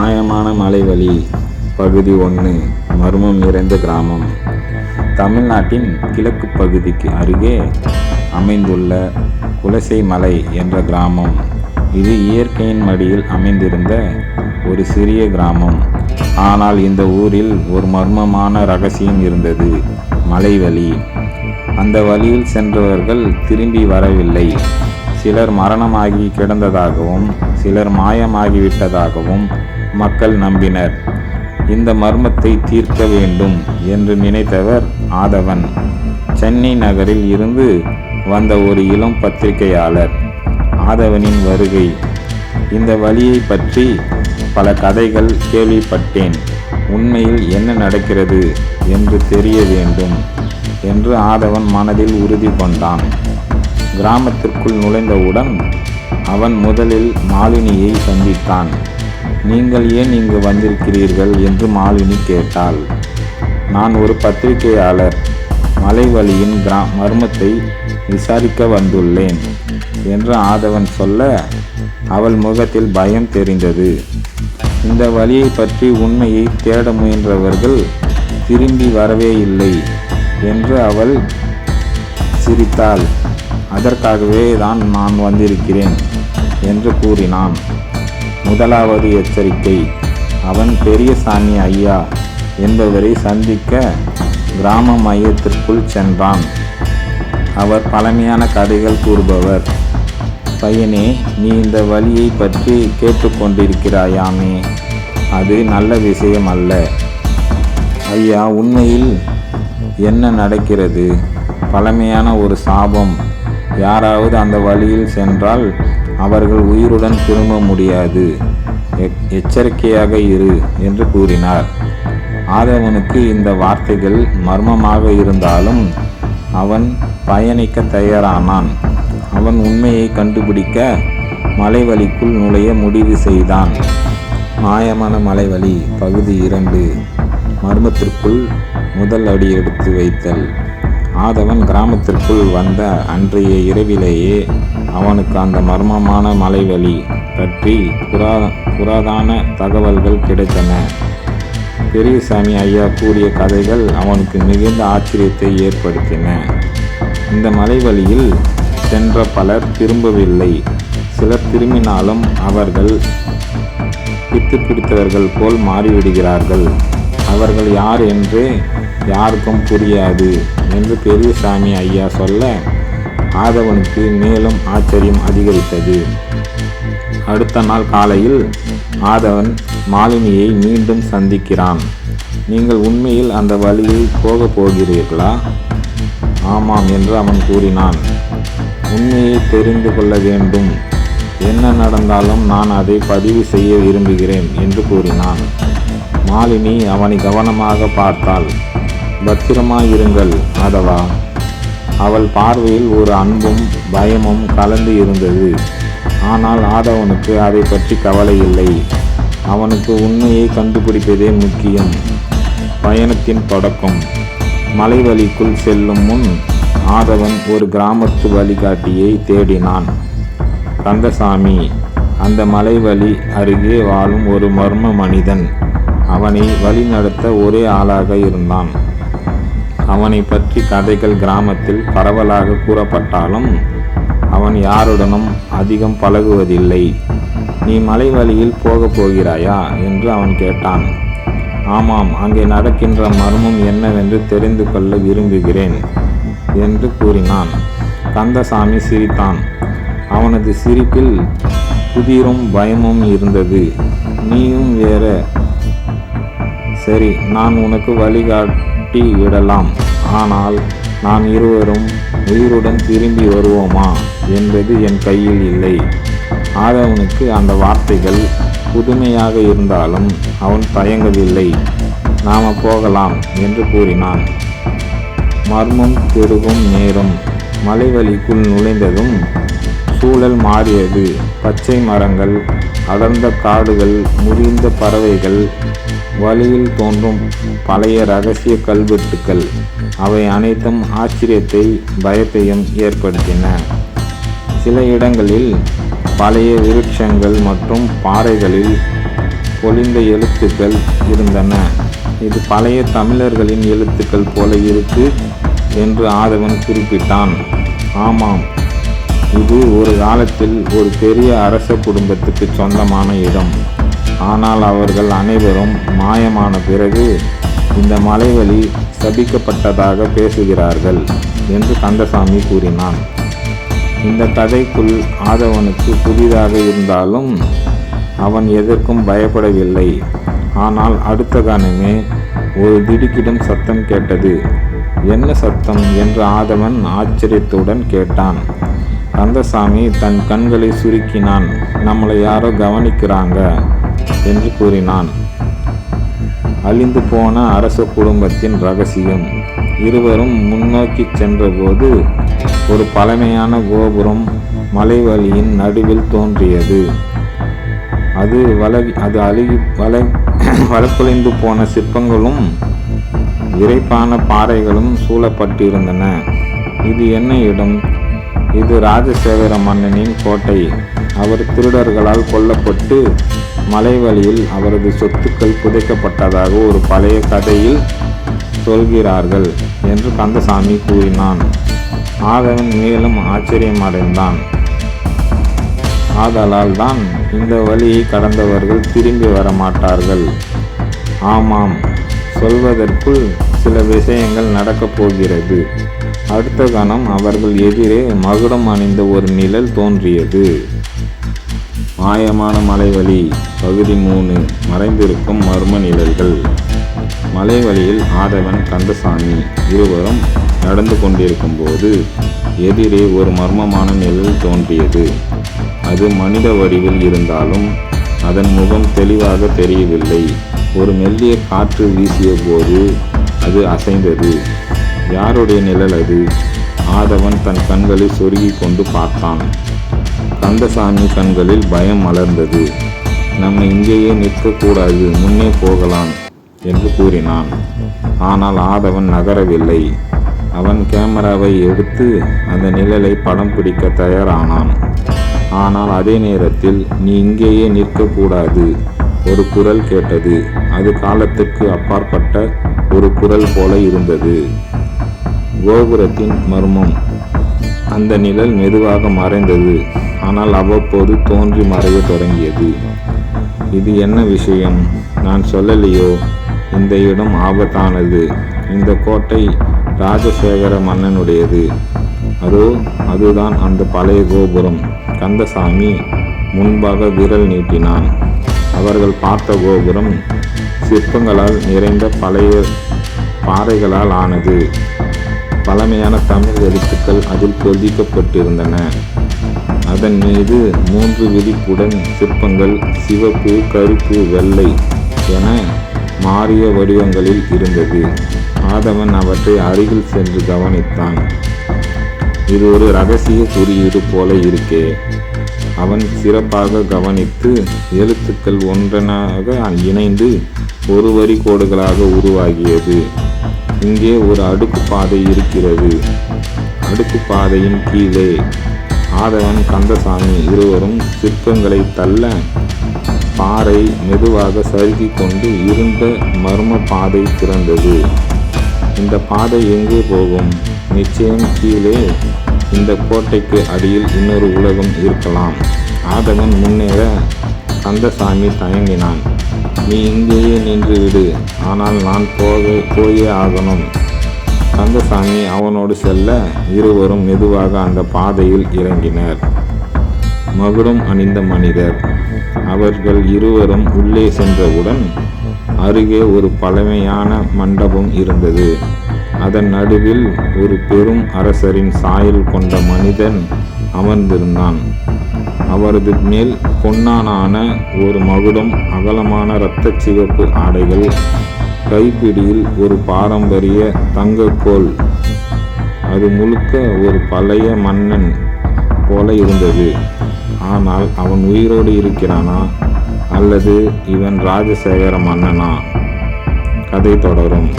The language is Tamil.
மாயமான மலைவழி பகுதி 1. மர்மம் நிறைந்த கிராமம். தமிழ்நாட்டின் கிழக்கு பகுதிக்கு அருகே அமைந்துள்ள குலசை மலை என்ற கிராமம். இது இயற்கையின் மடியில் அமைந்திருந்த ஒரு சிறிய கிராமம். ஆனால் இந்த ஊரில் ஒரு மர்மமான ரகசியம் இருந்தது. மலைவழி. அந்த வழியில் சென்றவர்கள் திரும்பி வரவில்லை. சிலர் மரணமாகி கிடந்ததாகவும் சிலர் மாயமாகிவிட்டதாகவும் மக்கள் நம்பினர். இந்த மர்மத்தை தீர்க்க வேண்டும் என்று நினைத்தவர் ஆதவன். சென்னை நகரில் இருந்து வந்த ஒரு இளம் பத்திரிகையாளர். ஆதவனின் வருகை. இந்த வழியை பற்றி பல கதைகள் கேள்விப்பட்டேன். உண்மையில் என்ன நடக்கிறது என்று தெரிய வேண்டும் என்று ஆதவன் மனதில் உறுதி கொண்டான். கிராமத்திற்குள் நுழைந்தவுடன் அவன் முதலில் மாலினியை சந்தித்தான். நீங்கள் ஏன் இங்கு வந்திருக்கிறீர்கள் என்று மாலினி கேட்டாள். நான் ஒரு பத்திரிகையாளர். மலைவழியின் மர்மத்தை விசாரிக்க வந்துள்ளேன் என்று ஆதவன் சொல்ல அவள் முகத்தில் பயம் தெரிந்தது. இந்த வழியை பற்றி உண்மையை தேட முயன்றவர்கள் திரும்பி வரவே இல்லை என்று அவள் சிரித்தாள். அதற்காகவே தான் நான் வந்திருக்கிறேன் என்று கூறினான். முதலாவது எச்சரிக்கை. அவன் பெரியசாமி ஐயா என்பவரை சந்திக்க கிராம மையத்திற்குள் சென்றான். அவர் பழமையான கதைகள் கூறுபவர். பையனே, நீ இந்த வழியை பற்றி கேட்டுக்கொண்டிருக்கிறாயாமே, அது நல்ல விஷயம் அல்ல. ஐயா, உண்மையில் என்ன நடக்கிறது? பழமையான ஒரு சாபம். யாராவது அந்த வழியில் சென்றால் அவர்கள் உயிருடன் திரும்ப முடியாது. எச்சரிக்கையாக இரு என்று கூறினார். ஆதவனுக்கு இந்த வார்த்தைகள் மர்மமாக இருந்தாலும் அவன் பயணிக்க தயாரானான். அவன் உண்மையை கண்டுபிடிக்க மலைவழிக்குள் நுழைய முடிவு செய்தான். மாயமான மலைவழி பகுதி 2. மர்மத்திற்குள் முதல் அடி எடுத்து வைத்தல். ஆதவன் கிராமத்திற்குள் வந்த அன்றைய இரவிலேயே அவனுக்கு அந்த மர்மமான மலைவழி பற்றி புராதான தகவல்கள் கிடைத்தன. பெரியசாமி ஐயா கூறிய கதைகள் அவனுக்கு மிகுந்த ஆச்சரியத்தை ஏற்படுத்தின. இந்த மலைவழியில் சென்ற பலர் திரும்பவில்லை. சிலர் திரும்பினாலும் அவர்கள் பித்து பிடித்தவர்கள் போல் மாறிவிடுகிறார்கள். அவர்கள் யார் என்றே யாருக்கும் புரியாது என்று பெரியசாமி ஐயா சொல்ல ஆதவனுக்கு மேலும் ஆச்சரியம் அதிகரித்தது. அடுத்த நாள் காலையில் ஆதவன் மாலினியை மீண்டும் சந்திக்கிறான். நீங்கள் உண்மையில் அந்த வழியில் போகப் போகிறீர்களா? ஆமாம் என்று அவன் கூறினான். உண்மையை தெரிந்து கொள்ள வேண்டும். என்ன நடந்தாலும் நான் அதை பதிவு செய்ய விரும்புகிறேன் என்று கூறினான். மாலினி அவனை கவனமாக பார்த்தாள். பத்திரமாயிருங்கள் ஆதவா. அவள் பார்வையில் ஒரு அன்பும் பயமும் கலந்து இருந்தது. ஆனால் ஆதவனுக்கு அதை பற்றி கவலை இல்லை. அவனுக்கு உண்மையை கண்டுபிடிப்பதே முக்கியம். பயணத்தின் தொடக்கம். மலைவழிக்குள் செல்லும் முன் ஆதவன் ஒரு கிராமத்து வழிகாட்டியை தேடினான். கந்தசாமி. அந்த மலைவழி அருகே வாழும் ஒரு மர்ம மனிதன். அவனை வழிநடத்த ஒரே ஆளாக இருந்தான். அவனை பற்றி கதைகள் கிராமத்தில் பரவலாக கூறப்பட்டாலும் அவன் யாருடனும் அதிகம் பழகுவதில்லை. நீ மலை வழியில் போகப் போகிறாயா என்று அவன் கேட்டான். ஆமாம், அங்கே நடக்கின்ற மர்மம் என்னவென்று தெரிந்து கொள்ள விரும்புகிறேன் என்று கூறினான். கந்தசாமி சிரித்தான். அவனது சிரிப்பில் புதிரும் பயமும் இருந்தது. நீயும் வேற. சரி, நான் உனக்கு வழிகாட்டி விடலாம். ஆனால் நாம் இருவரும் உயிருடன் திரும்பி வருவோமா என்பது என் கையில் இல்லை. ஆதவனுக்கு அந்த வார்த்தைகள் புதுமையாக இருந்தாலும் அவன் தயங்கவில்லை. நாம போகலாம் என்று கூறினான். மர்மம் பெருகும் நேரம். மலைவழிக்குள் நுழைந்ததும் சூழல் மாறியது. பச்சை மரங்கள், அடர்ந்த காடுகள், முறிந்த பறவைகள், வழியில் தோன்றும் பழைய இரகசிய கல்வெட்டுக்கள். அவை அனைத்தும் ஆச்சரியத்தை பயத்தையும் ஏற்படுத்தின. சில இடங்களில் பழைய விருட்சங்கள் மற்றும் பாறைகளில் பொலிந்த எழுத்துக்கள் இருந்தன. இது பழைய தமிழர்களின் எழுத்துக்கள் போல இருக்கு என்று ஆதவன் குறிப்பிட்டான். ஆமாம், இது ஒரு காலத்தில் ஒரு பெரிய அரச குடும்பத்துக்கு சொந்தமான இடம். ஆனால் அவர்கள் அனைவரும் மாயமான பிறகு இந்த மலைவழி சபிக்கப்பட்டதாக பேசுகிறார்கள் என்று கந்தசாமி கூறினான். இந்த கதைக்குள் ஆதவனுக்கு புதிதாக இருந்தாலும் அவன் எதற்கும் பயப்படவில்லை. ஆனால் அடுத்த கணமே ஒரு திடுக்கிடும் சத்தம் கேட்டது. என்ன சத்தம் என்று ஆதவன் ஆச்சரியத்துடன் கேட்டான். கந்தசாமி தன் கண்களை சுருக்கினான். நம்மளை யாரோ கவனிக்கிறாங்க என்று கூறினான். அழிந்து போன அரச குடும்பத்தின் ரகசியம். இருவரும் முன்னோக்கி சென்றபோது ஒரு பழமையான கோபுரம் மலைவழியின் நடுவில் தோன்றியது. அது வழக்குலைந்து போன சிற்பங்களும் விரைப்பான பாறைகளும் சூழப்பட்டிருந்தன. இது என்ன இடம்? இது ராஜசேகர மன்னனின் கோட்டை. அவர் திருடர்களால் கொல்லப்பட்டு மலைவழியில் அவரது சொத்துக்கள் புதைக்கப்பட்டதாக ஒரு பழைய கதையில் சொல்கிறார்கள் என்று கந்தசாமி கூறினான். ஆதவன் மேலும் ஆச்சரியமடைந்தான். ஆதலால் தான் இந்த வழியை கடந்தவர்கள் திரும்பி வர மாட்டார்கள். ஆமாம், சொல்வதற்குள் சில விஷயங்கள் நடக்கப் போகிறது. அடுத்த கணம் அவர்கள் எதிரே மகுடம் அணிந்த ஒரு நிழல் தோன்றியது. மாயமான மலைவழி பகுதி 3. மறைந்திருக்கும் மர்ம நிழல்கள். மலைவழியில் ஆதவன், கந்தசாமி இருவரும் நடந்து கொண்டிருக்கும் போது எதிரே ஒரு மர்மமான நிழல் தோன்றியது. அது மனித வடிவில் இருந்தாலும் அதன் முகம் தெளிவாக தெரியவில்லை. ஒரு மெல்லிய காற்று வீசிய போது அது அசைந்தது. யாருடைய நிழல் அது? ஆதவன் தன் கண்களை சொருகி கொண்டு பார்த்தான். கந்தசாமி கண்களில் பயம் மலர்ந்தது. நம்ம இங்கேயே நிற்கக்கூடாது, முன்னே போகலாம் என்று கூறினான். ஆனால் ஆதவன் நகரவில்லை. அவன் கேமராவை எடுத்து அந்த நிழலை படம் பிடிக்க தயாரானான். ஆனால் அதே நேரத்தில் நீ இங்கேயே நிற்கக்கூடாது ஒரு குரல் கேட்டது. அது காலத்துக்கு அப்பாற்பட்ட ஒரு குரல் போல இருந்தது. கோபுரத்தின் மர்மம். அந்த நிழல் மெதுவாக மறைந்தது. ஆனால் அவ்வப்போது தோன்றி மறைய தொடங்கியது. இது என்ன விஷயம்? நான் சொல்லலையோ, இந்த இடம் ஆபத்தானது. இந்த கோட்டை ராஜசேகர மன்னனுடையது. அதுதான் அந்த பழைய கோபுரம். கந்தசாமி முன்பாக விரல் நீட்டினான். அவர்கள் பார்த்த கோபுரம் சிற்பங்களால் நிறைந்த பழைய பாறைகளால் ஆனது. பழமையான தமிழ் எழுத்துக்கள் அதில் பொதிக்கப்பட்டிருந்தன. அதன் மீது 3 விழிப்புடன் சிற்பங்கள் சிவப்பு, கருப்பு, வெள்ளை என மாறிய வடிவங்களில் இருந்தது. ஆதவன் அவற்றை அருகில் சென்று கவனித்தான். இது ஒரு இரகசிய குறியீடு போல இருக்கே. அவன் சிறப்பாக கவனித்து எழுத்துக்கள் ஒன்றனாக இணைந்து ஒரு வரி கோடுகளாக உருவாகியது. இங்கே ஒரு அடுக்கு பாதை இருக்கிறது. அடுக்கு பாதையின் கீழே ஆதவன், கந்தசாமி இருவரும் சிற்பங்களை தள்ள பாறை மெதுவாக சறுக்கி கொண்டு இருண்ட மர்ம பாதை திறந்தது. இந்த பாதை எங்கே போகும்? நிச்சயம் கீழே இந்த கோட்டைக்கு அடியில் இன்னொரு உலகம் இருக்கலாம். ஆதவன் முன்னேற கந்தசாமி தயங்கினான். நீ இங்கேயே நின்று விடு, ஆனால் நான் போயே ஆகணும். கந்தசாமி அவனோடு செல்ல இருவரும் மெதுவாக அந்த பாதையில் இறங்கினர். மகுடம் அணிந்த மனிதர். அவர்கள் இருவரும் உள்ளே சென்றவுடன் அருகே ஒரு பழமையான மண்டபம் இருந்தது. அதன் நடுவில் ஒரு பெரும் அரசரின் சாயல் கொண்ட மனிதன் அமர்ந்திருந்தான். அவரது மேல் பொன்னான ஒரு மகுடம், அகலமான இரத்த சிவப்பு ஆடைகள், கைப்பிடியில் ஒரு பாரம்பரிய தங்கக்கோல். அது முழுக்க ஒரு பழைய மன்னன் போல இருந்தது. ஆனால் அவன் உயிரோடு இருக்கிறானா அல்லது இவன் ராஜசேகர மன்னனா? கதை தொடரும்.